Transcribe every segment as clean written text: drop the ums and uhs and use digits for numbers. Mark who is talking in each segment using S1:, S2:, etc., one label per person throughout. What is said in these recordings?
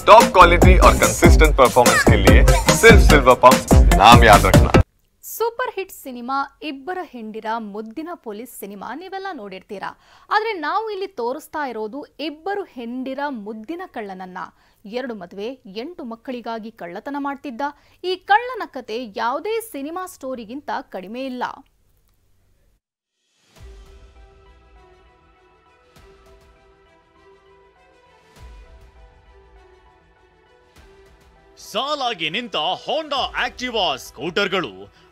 S1: Top quality और consistent performance के लिए सिर्फ सिल्वर पंप नाम याद रखना।
S2: ಸೂಪರ್ ಹಿಟ್ ಸಿನಿಮಾ ಇಬ್ಬರ ಹೆಂಡಿರ ಮುದ್ದಿನ ಪೊಲೀಸ್ ಸಿನಿಮಾ ನೀವೆಲ್ಲ ನೋಡಿರ್ತೀರಾ. ಆದರೆ ನಾವು ಇಲ್ಲಿ ತೋರಿಸ್ತಾ ಇರೋದು ಇಬ್ಬರು ಹೆಂಡಿರ ಮುದ್ದಿನ ಕಳ್ಳನನ್ನ. 2 ಮದುವೆ 8 ಮಕ್ಕಳಿಗಾಗಿ ಕಳ್ಳತನ ಮಾಡ್ತಿದ್ದ ಈ ಕಳ್ಳನ ಕತೆ ಯಾವುದೇ ಸಿನಿಮಾ ಸ್ಟೋರಿಗಿಂತ ಕಡಿಮೆ ಇಲ್ಲ.
S3: ಸಾಲಾಗಿ ನಿಂತ ಹೋಂಡಾ ಆಕ್ಟಿವಾ ಸ್ಕೂಟರ್ಗಳು.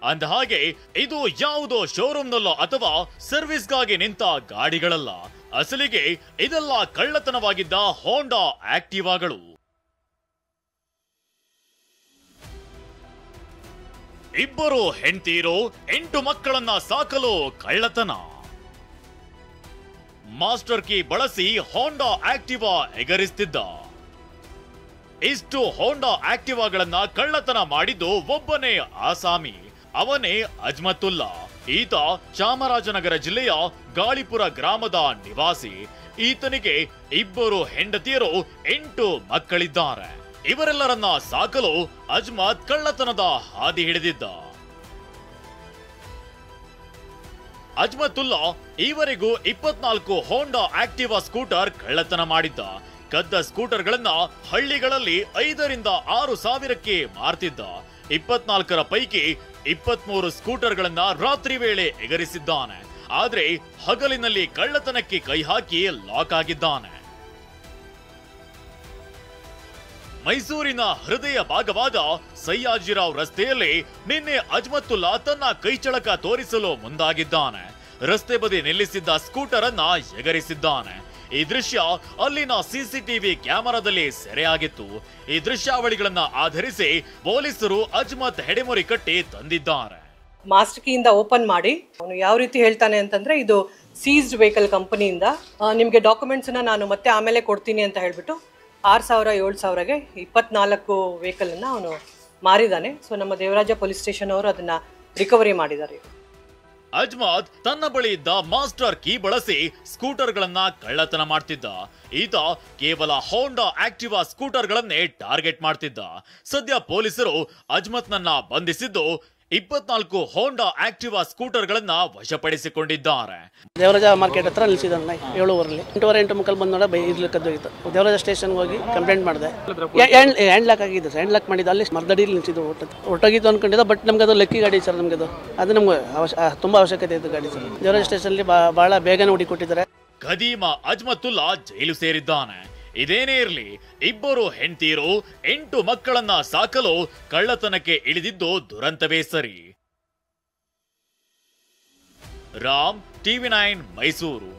S3: ಅಂದ ಹಾಗೆ ಇದು ಯಾವುದೋ ಶೋರೂಮ್ನಲ್ಲೋ ಅಥವಾ ಸರ್ವಿಸ್ಗಾಗಿ ನಿಂತ ಗಾಡಿಗಳಲ್ಲ. ಅಸಲಿಗೆ ಇದೆಲ್ಲ ಕಳ್ಳತನವಾಗಿದ್ದ ಹೋಂಡಾ ಆಕ್ಟಿವಾಗಳು. ಇಬ್ಬರು ಹೆಂಡತಿಯರು 8 ಮಕ್ಕಳನ್ನ ಸಾಕಲು ಕಳ್ಳತನ. ಮಾಸ್ಟರ್ ಕೀ ಬಳಸಿ ಹೋಂಡಾ ಆಕ್ಟಿವಾ ಎಗರಿಸ್ತಿದ್ದ. ಇಷ್ಟು ಹೋಂಡಾ ಆಕ್ಟಿವಾಗಳನ್ನ ಕಳ್ಳತನ ಮಾಡಿದ್ದು ಒಬ್ಬನೇ ಆಸಾಮಿ. ಅವನೇ ಅಜ್ಮತುಲ್ಲಾ. ಈತ ಚಾಮರಾಜನಗರ ಜಿಲ್ಲೆಯ ಗಾಳಿಪುರ ಗ್ರಾಮದ ನಿವಾಸಿ. ಈತನಿಗೆ ಇಬ್ಬರು ಹೆಂಡತಿಯರು 8 ಮಕ್ಕಳಿದ್ದಾರೆ. ಇವರೆಲ್ಲರನ್ನ ಸಾಕಲು ಅಜ್ಮತ್ ಕಳ್ಳತನದ ಹಾದಿ ಹಿಡಿದಿದ್ದ. ಅಜ್ಮತುಲ್ಲಾ ಈವರೆಗೂ 24 ಹೋಂಡಾ ಆಕ್ಟಿವಾ ಸ್ಕೂಟರ್ ಕಳ್ಳತನ ಮಾಡಿದ್ದ. ಕದ್ದ ಸ್ಕೂಟರ್ಗಳನ್ನ ಹಳ್ಳಿಗಳಲ್ಲಿ 5 ರಿಂದ 6 ಸಾವಿರಕ್ಕೆ ಮಾರ್ತಿದ್ದ. 24ರ ಪೈಕಿ 23 ಸ್ಕೂಟರ್ಗಳನ್ನ ರಾತ್ರಿ ವೇಳೆ ಎಗರಿಸಿದ್ದಾನೆ. ಆದ್ರೆ ಹಗಲಿನಲ್ಲಿ ಕಳ್ಳತನಕ್ಕೆ ಕೈ ಹಾಕಿ ಲಾಕ್ ಆಗಿದ್ದಾನೆ. ಮೈಸೂರಿನ ಹೃದಯ ಭಾಗವಾದ ಸಯ್ಯಾಜಿರಾವ್ ರಸ್ತೆಯಲ್ಲಿ ನಿನ್ನೆ ಅಜ್ಮತುಲ್ಲಾ ತನ್ನ ಕೈಚಳಕ ತೋರಿಸಲು ಮುಂದಾಗಿದ್ದಾನೆ. ರಸ್ತೆ ಬದಿ ನಿಲ್ಲಿಸಿದ್ದ ಸ್ಕೂಟರ್ ಅನ್ನ ಎಗರಿಸಿದ್ದಾನೆ. ಈ ದೃಶ್ಯ ಅಲ್ಲಿನ ಸಿಸಿಟಿವಿ ಕ್ಯಾಮೆರಾದಲ್ಲಿ ಸೆರೆಯಾಗಿತ್ತು. ಈ ದೃಶ್ಯಾವಳಿಗಳನ್ನ ಆಧರಿಸಿ ಪೊಲೀಸರು ಅಜ್ಮತ್ ಹೆಡೆಮುರಿ ಕಟ್ಟಿ ತಂದಿದ್ದಾರೆ.
S4: ಮಾಸ್ಟರ್ ಕೀಯಿಂದ ಓಪನ್ ಮಾಡಿ ಅವನು ಯಾವ ರೀತಿ ಹೇಳ್ತಾನೆ ಅಂತಂದ್ರೆ, ಇದು ಸೀಸ್ಡ್ ವೆಹಿಕಲ್ ಕಂಪನಿಯಿಂದ ನಿಮಗೆ ಡಾಕ್ಯುಮೆಂಟ್ಸ್ ನಾನು ಮತ್ತೆ ಆಮೇಲೆ ಕೊಡ್ತೀನಿ ಅಂತ ಹೇಳ್ಬಿಟ್ಟು 6,000 7,000ಗೆ 24 ವೆಹಿಕಲ್ ಅನ್ನ ಅವನು ಮಾರಿದಾನೆ. ಸೊ ನಮ್ಮ ದೇವರಾಜ ಪೊಲೀಸ್ ಸ್ಟೇಷನ್ ಅವರು ಅದನ್ನ ರಿಕವರಿ ಮಾಡಿದ್ದಾರೆ.
S3: ಅಜ್ಮತ್ ತನ್ನ ಬಳಿ ಇದ್ದ ಮಾಸ್ಟರ್ ಕೀ ಬಳಸಿ ಸ್ಕೂಟರ್ಗಳನ್ನ ಕಳ್ಳತನ ಮಾಡ್ತಿದ್ದ. ಈತ ಕೇವಲ ಹೋಂಡಾ ಆಕ್ಟಿವಾ ಸ್ಕೂಟರ್ಗಳನ್ನೇ ಟಾರ್ಗೆಟ್ ಮಾಡ್ತಿದ್ದ. ಸದ್ಯ ಪೊಲೀಸರು ಅಜ್ಮತ್ನನ್ನ ಬಂಧಿಸಿದ್ದು 24 ಹೋಂಡಾ ಆಕ್ಟಿವಾ ಸ್ಕೂಟರ್ಗಳನ್ನ ವಶಪಡಿಸಿಕೊಂಡಿದ್ದಾರೆ.
S5: ದೇವರಾಜ ಮಾರ್ಕೆಟ್ ಹತ್ರ ನಿಲ್ಸಿದ್ದಾನೆ 7:15 8:30 ಮುಕ್ಕಲ್ ಬಂದ ನೋಡಿ ಇರ್ಲಿಕ್ಕದ್ದೋಗಿತ್ತು. ದೇವರಾಜ ಸ್ಟೇಷನ್ ಹೋಗಿ ಕಂಪ್ಲೇಂಟ್ ಮಾಡಿದೆ. ಹ್ಯಾಂಡ್ ಲಾಕ್ ಆಗಿದ್ದು ಸರ್. ಹ್ಯಾಂಡ್ ಲಾಕ್ ಮಾಡಿದ್ದು ಅಲ್ಲಿ ಮರ್ದಡಿಲಿ ನಿಲ್ಸಿದ್ದು. ಒಟ್ಟೋಗಿತ್ತು ಅನ್ಕೊಂಡಿದ್ದ. ಬಟ್ ನಮ್ಗೆ ಅದು ಲಕ್ಕಿ ಗಾಡಿ ಸರ್. ನಮ್ಗೆ ಅದು ನಮ್ಗೆ ತುಂಬಾ ಅವಶ್ಯಕತೆ ಇತ್ತು ಗಾಡಿ ಸರ್. ದೇವರಾಜ ಸ್ಟೇಷನ್ ಬಹಳ ಬೇಗನೆ ಹುಡುಕೊಟ್ಟಿದ್ದಾರೆ.
S3: ಖದೀಮ ಅಜ್ಮತುಲ್ಲಾ ಜೈಲು ಸೇರಿದ್ದಾನೆ. ಇದೇನೇ ಇರಲಿ, ಇಬ್ಬರು ಹೆಂಡತಿಯರು 8 ಮಕ್ಕಳನ್ನ ಸಾಕಲು ಕಳ್ಳತನಕ್ಕೆ ಇಳಿದಿದ್ದು ದುರಂತವೇ ಸರಿ. ರಾಮ್, TV9 ಮೈಸೂರು.